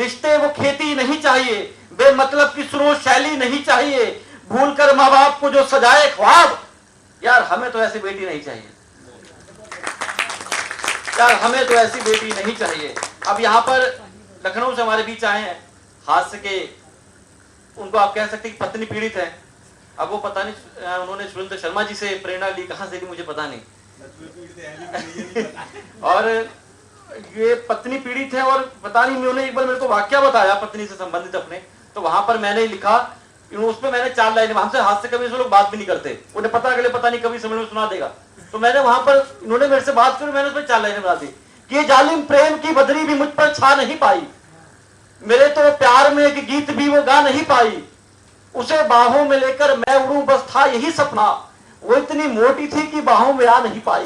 रिश्ते वो खेती नहीं चाहिए, बेमतलब की स्रोत शैली नहीं चाहिए, भूलकर माँ बाप को जो सजाए ख्वाब। यार हमें तो ऐसी बेटी नहीं चाहिए, यार हमें तो ऐसी बेटी नहीं चाहिए। अब यहाँ पर लखनऊ से हमारे बीच आए हैं हास्य के, उनको आप कह सकते हैं कि पत्नी पीड़ित है। अब वो पता नहीं उन्होंने सुरेंद्र शर्मा जी से प्रेरणा ली, कहां से ली मुझे पता नहीं। और ये पत्नी पीड़ित है और पता नहीं उन्होंने एक बार मेरे को वाक्य बताया पत्नी से संबंधित अपने, तो वहां पर मैंने लिखा, उस पर मैंने 4 लाइन, हमसे हाथ से कभी लोग बात भी नहीं करते, उन्हें पता अगले पता नहीं कभी समय में सुना देगा, तो मैंने वहां पर इन्होंने मेरे से बात करी, मैंने उसमें 4 लाइनें बना दी कि ये जालिम प्रेम की बदरी भी मुझ पर छा नहीं पाई, मेरे तो प्यार में एक गीत भी वो गा नहीं पाई, उसे बाहों में लेकर मैं उड़ूं बस था यही सपना, वो इतनी मोटी थी कि बाहों में आ नहीं पाई।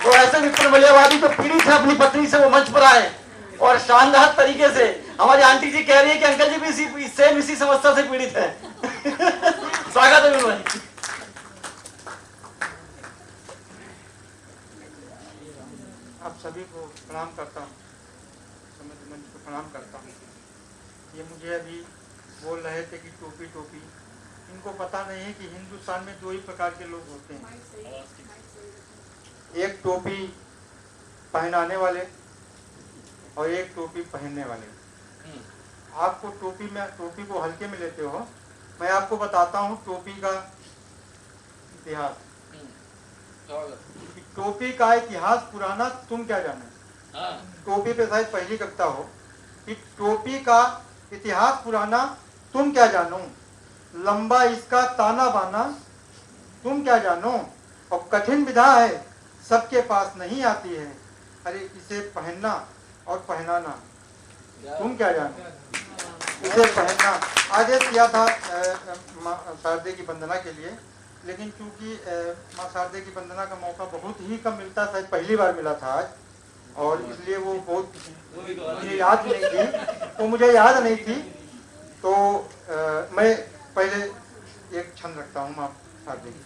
तो ऐसे विपिन मलियावादी तो पीड़ित है अपनी पत्नी से, वो मंच पर आए और शानदार तरीके से हमारी आंटी जी कह रही है कि अंकल जी भी इसी समस्या से पीड़ित है। स्वागत है विनोद। आप सभी को प्रणाम करता हूँ, समझ मंच को प्रणाम करता हूँ। ये मुझे अभी बोल रहे थे कि टोपी टोपी, इनको पता नहीं है कि हिंदुस्तान में 2 ही प्रकार के लोग होते हैं, एक टोपी पहनाने वाले और एक टोपी पहनने वाले। आपको टोपी को हल्के में लेते हो, मैं आपको बताता हूँ टोपी का इतिहास। टोपी का इतिहास पुराना तुम क्या जाने। टोपी पे शायद पहली कविता हो कि टोपी का इतिहास पुराना तुम क्या जानो, लंबा इसका ताना बाना तुम क्या जानो, और कठिन विधा है सबके पास नहीं आती है, अरे इसे पहनना और पहनाना तुम क्या जानो, इसे पहनना। आदेश किया था माँ शारदे की वंदना के लिए, लेकिन चूंकि माँ शारदे की वंदना का मौका बहुत ही कम मिलता था, पहली बार मिला था आज, और इसलिए वो बहुत मुझे याद नहीं थी, तो मुझे याद नहीं थी, तो मैं पहले एक छंद रखता हूँ माँ शारदे की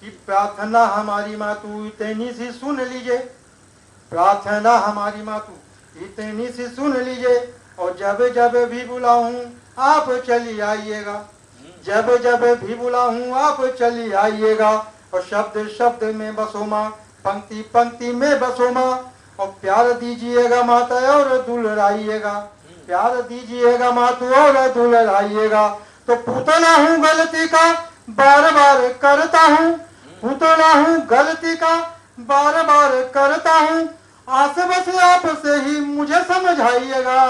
कि प्रार्थना हमारी मातू इतनी सी सुन लीजिए, प्रार्थना हमारी मातू इतनी सी सुन लीजिए, और जब जब भी बुलाऊं आप चली आइएगा, जब जब भी बुलाऊं आप चली आइएगा, और शब्द शब्द में बसो माँ, पंक्ति पंक्ति में बसो माँ, और प्यार दीजिएगा माता और दुलराइएगा, प्यार दीजिएगा मातू और दुलराइएगा। तो पुतला हूँ गलती का बार बार करता हूँ, पुतला हूँ गलती का बार बार करता हूँ, आस बस आप से ही मुझे समझाइएगा,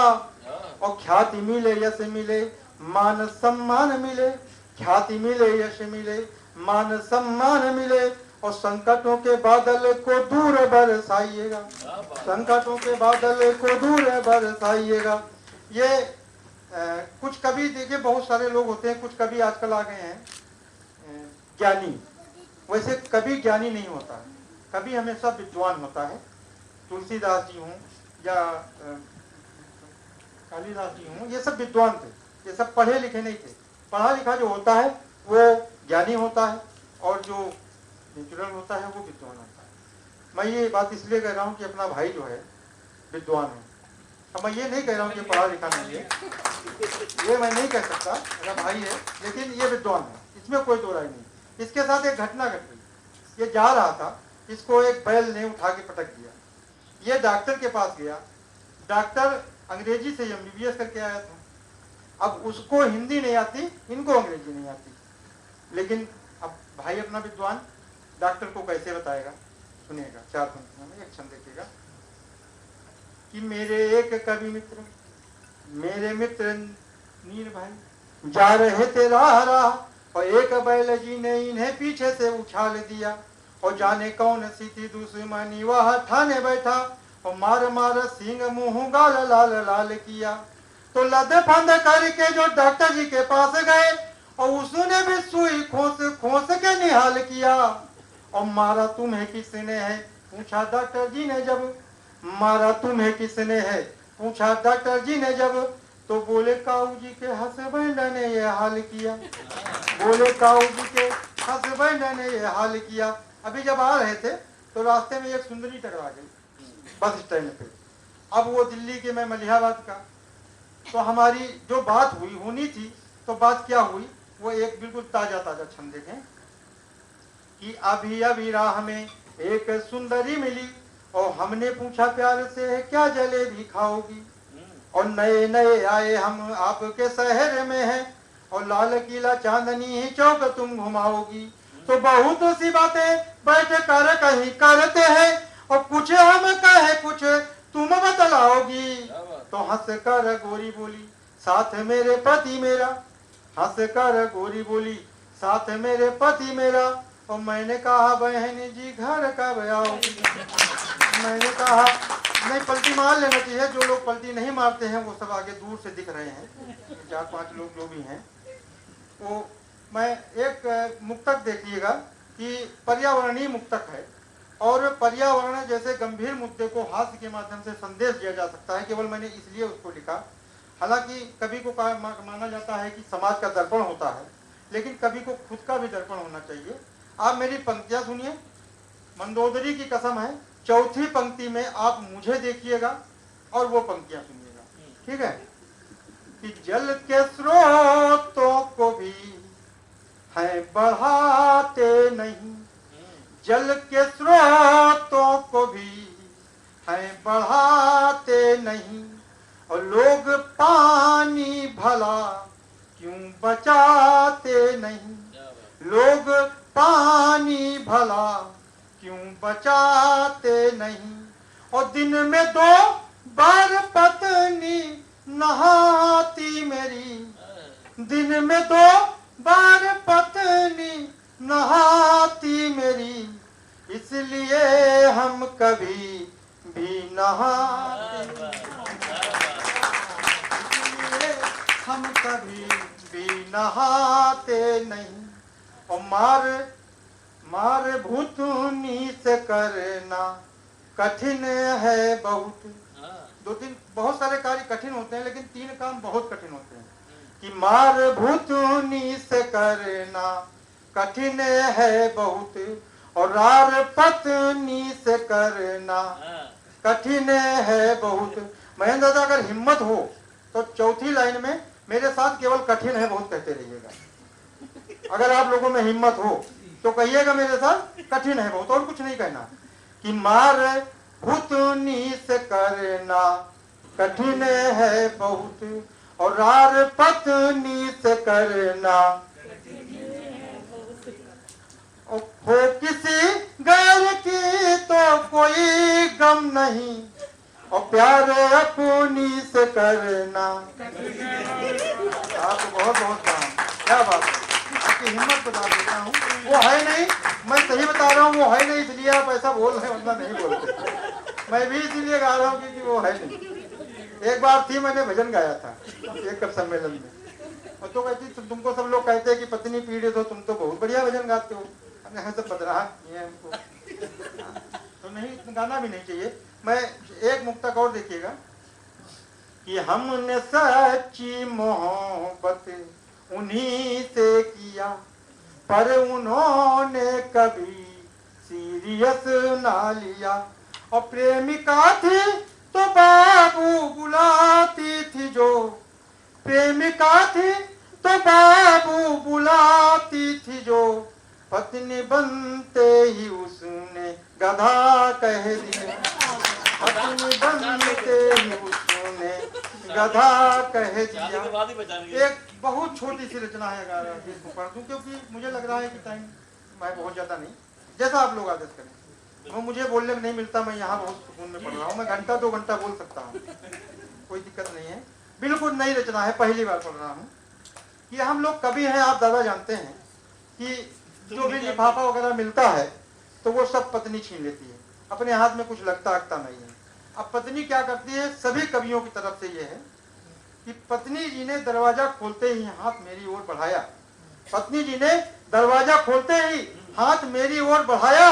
और ख्याति मिले यश मिले मान सम्मान मिले, ख्याति मिले यश मिले मान सम्मान मिले, और संकटों के बादल को दूर बरसाइएगा, संकटों के बादल को दूर बरसाइएगा। ये कुछ कवि देखिए बहुत सारे लोग होते हैं, कुछ कवि आजकल आ गए हैं ज्ञानी, वैसे कवि ज्ञानी नहीं होता है, कवि हमेशा विद्वान होता है। तुलसीदास जी हूँ या कालिदास जी हूँ, ये सब विद्वान थे, ये सब पढ़े लिखे नहीं थे। पढ़ा लिखा जो होता है वो ज्ञानी होता है, और जो नेचुरल होता है वो विद्वान होता है। मैं ये बात इसलिए कह रहा हूँ कि अपना भाई जो है विद्वान है, अब मैं ये नहीं कह रहा हूँ कि पढ़ा लिखा नहीं है, ये मैं नहीं कह सकता, मेरा भाई है, लेकिन ये विद्वान है, इसमें कोई दो राय नहीं। इसके साथ एक घटना घट गई, ये जा रहा था, इसको एक बैल ने उठा के पटक दिया, ये डॉक्टर के पास गया, डॉक्टर अंग्रेजी से MBBS करके आया था, अब उसको हिंदी नहीं आती, इनको अंग्रेजी नहीं आती, लेकिन अब भाई अपना विद्वान डॉक्टर को कैसे बताएगा, सुनिएगा 4 पंक्तियों में एक छंद देखिएगा कि मेरे एक कवि मित्र, मेरे मित्र नीर भाई जा रहे थे राह, और एक बैल जी ने इन्हें पीछे से उछाल दिया, और जाने कौन सी थी दुश्मनी वह ठाने बैठा, और मार मार सिंह मुंह गाल लाल लाल किया। तो लद फंद करके जो डॉक्टर जी के पास गए, और उसने भी सुई खोस खोस के निहाल किया, और मारा तुम्हें किसने है पूछा डॉक्टर जी ने जब, मारा तुम्हें किसने है पूछा डॉक्टर जी ने जब, तो बोले काऊ जी के हसबैंड ने ये हाल किया, बोले काऊ जी के हसबैंड ने ये हाल किया। अभी जब आ रहे थे तो रास्ते में एक सुंदरी टकरा गई बस स्टैंड पे, अब वो दिल्ली के, मैं मलिहाबाद का। तो हमारी जो बात होनी थी, तो बात क्या हुई, वो एक बिल्कुल ताजा ताजा छंद देखें कि अभी अभी राह में एक सुंदरी मिली और हमने पूछा प्यार से क्या जलेबी खाओगी, और नए नए आए हम आपके शहर में हैं और लाल किला चांदनी चौक तुम घुमाओगी। तो बहुत सी बातें बैठ कर कहीं करते हैं और कुछ हम कहे कुछ तुम बतलाओगी। तो हंस कर गोरी बोली साथ मेरे पति मेरा, हंस कर गोरी बोली साथ मेरे पति मेरा। और मैंने कहा बहन जी घर कब आओगी। मैंने कहा नहीं, पलटी मार लेना चाहिए। जो लोग पलटी नहीं मारते हैं वो सब आगे दूर से दिख रहे हैं, 4-5 लोग जो भी हैं। वो मैं एक मुक्तक देखिएगा कि पर्यावरणीय मुक्तक है, और पर्यावरण जैसे गंभीर मुद्दे को हास्य के माध्यम से संदेश दिया जा सकता है। केवल मैंने इसलिए उसको लिखा, हालांकि कवि को माना जाता है कि समाज का दर्पण होता है, लेकिन कवि को खुद का भी दर्पण होना चाहिए। आप मेरी पंक्तियां सुनिए, मंदोदरी की कसम है, चौथी पंक्ति में आप मुझे देखिएगा और वो पंक्तियां सुनिएगा, ठीक है। कि जल के स्रोतों को भी है बढ़ाते नहीं, जल के स्रोतों को भी है बढ़ाते नहीं, और लोग पानी भला क्यों बचाते नहीं, लोग पानी भला क्यों बचाते नहीं। और दिन में 2 बार पत्नी नहाती मेरी, दिन में 2 बार पत्नी नहाती मेरी, इसलिए हम कभी भी नहाते, इसलिए हम कभी भी नहाते नहीं। और मार भूतनी से करना कठिन है बहुत। 2-3 बहुत सारे कार्य कठिन होते हैं, लेकिन 3 काम बहुत कठिन होते हैं। कि मार भूतनी से करना कठिन है बहुत, और रार पत्नी से करना कठिन है बहुत। महेंद्र दादा, अगर हिम्मत हो तो चौथी लाइन में मेरे साथ केवल कठिन है बहुत कहते रहिएगा। अगर आप लोगों में हिम्मत हो तो कहिएगा मेरे साथ कठिन है बहुत, और कुछ नहीं कहना। कि मार भूतनी से करना कठिन है बहुत, और रार पत्नी से करना हो किसी गैर की तो कोई गम नहीं, और प्यार अपनी से करना। आपको बहुत बहुत काम, क्या बात है, आपकी हिम्मत बता देता हूँ। वो है नहीं, मैं सही बता रहा हूँ, वो है नहीं, इसलिए आप ऐसा बोल रहे हैं, वरना नहीं बोलते। मैं भी इसलिए गा रहा हूँ क्योंकि वो है नहीं। एक बार थी, मैंने भजन गाया था एक सम्मेलन में, और तो कहती तुमको सब लोग कहते हैं कि पत्नी पीड़ित हो, तुम तो बहुत बढ़िया भजन गाते हो। हमने सब बदराह किए हैं हमको, तो नहीं, गाना भी नहीं चाहिए। मैं एक मुक्तक और देखिएगा कि हमने सच्ची मोहब्बत उन्हीं से किया, पर उन्होंने कभी सीरियस ना लिया। और प्रेमिका थी तो बाबू बुलाती थी जो, प्रेमिका थी तो बाबू बुलाती थी जो, पत्नी बनते ही उसने गधा कह दिया, पत्नी बनते ही उसने गधा कह दिया। एक बहुत छोटी सी रचना है, अगर इसको पढ़ दूं, क्योंकि मुझे लग रहा है कि टाइम मैं बहुत ज्यादा नहीं, जैसा आप लोग आदेश करें। वो मुझे बोलने में नहीं मिलता, मैं यहाँ बहुत सुकून में पढ़ रहा हूँ, मैं 1-2 घंटा बोल सकता हूँ, कोई दिक्कत नहीं है। बिल्कुल नई रचना है, पहली बार पढ़ रहा हूँ। कि हम लोग कवि हैं, आप दादा जानते हैं कि जो भी लिफाफा वगैरह मिलता है तो वो सब पत्नी छीन लेती है, अपने हाथ में कुछ लगता नहीं है। अब पत्नी क्या करती है, सभी कवियों की तरफ से ये है कि पत्नी जी ने दरवाजा खोलते ही हाथ मेरी ओर बढ़ाया, पत्नी जी ने दरवाजा खोलते ही हाथ मेरी ओर बढ़ाया,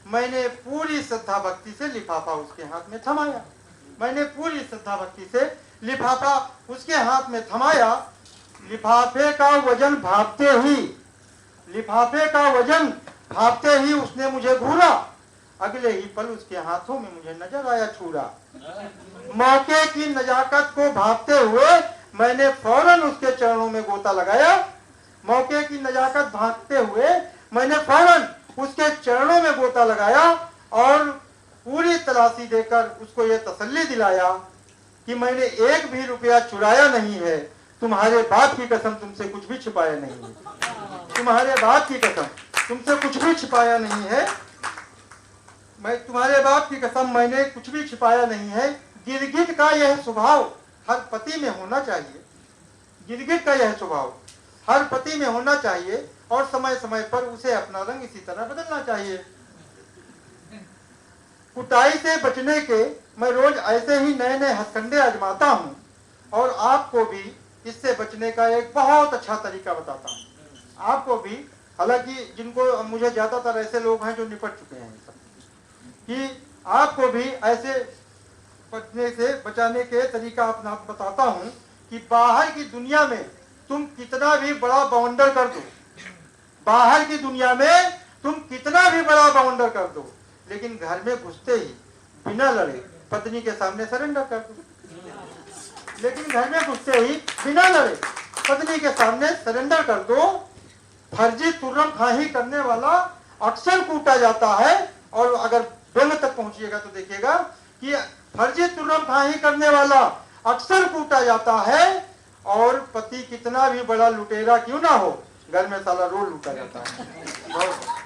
मैंने पूरी श्रद्धा भक्ति से लिफाफा उसके हाथ में थमाया, मैंने पूरी श्रद्धा भक्ति से लिफाफा उसके हाथ में थमाया। लिफाफे का वजन भापते ही, लिफाफे का वजन भापते ही उसने मुझे घूरा, अगले ही पल उसके हाथों में मुझे नजर आया छुरा। मौके की नजाकत को भांपते हुए मैंने फौरन उसके चरणों में गोता लगाया। मौके की नजाकत भांपते हुए मैंने फौरन उसके चरणों में गोता लगाया और पूरी तलाशी देकर उसको ये तसल्ली दिलाया कि मैंने एक भी रुपया चुराया नहीं है। तुम्हारे बाप की कसम तुमसे कुछ भी छिपाया नहीं है। तुम्हारे बाप की कसम तुमसे कुछ भी छिपाया नहीं है। मैं तुम्हारे बाप की कसम मैंने कुछ भी छिपाया नहीं है। गिरगिट का यह स्वभाव हर पति में होना चाहिए। गिरगिट का यह स्वभाव हर पति में होना चाहिए और समय समय पर उसे अपना रंग इसी तरह बदलना चाहिए। कुटाई से बचने के मैं रोज ऐसे ही नए नए हथकंडे आजमाता हूँ और आपको भी इससे बचने का एक बहुत अच्छा तरीका बताता हूँ। आपको भी, हालांकि जिनको मुझे ज्यादातर ऐसे लोग हैं जो निपट चुके हैं सब, कि आपको भी ऐसे बचने से बचाने के तरीका अपना बताता हूँ कि बाहर की दुनिया में तुम कितना भी बड़ा बाउंडर कर दो, बाहर की दुनिया में तुम कितना भी बड़ा बाउंडर कर दो, लेकिन घर में घुसते ही बिना लड़े पत्नी के सामने सरेंडर कर दो। लेकिन घर में घुसते ही बिना लड़े पत्नी के सामने सरेंडर कर दो। फर्जी तुर्रम खाही करने वाला अक्सर कूटा जाता है। और अगर व्यंग तक पहुंचिएगा तो देखिएगा कि फर्जी तुर्रम खाही करने वाला अक्सर कूटा जाता है और पति कितना भी बड़ा लुटेरा क्यों ना हो, घर में साला रोल लूटा जाता है।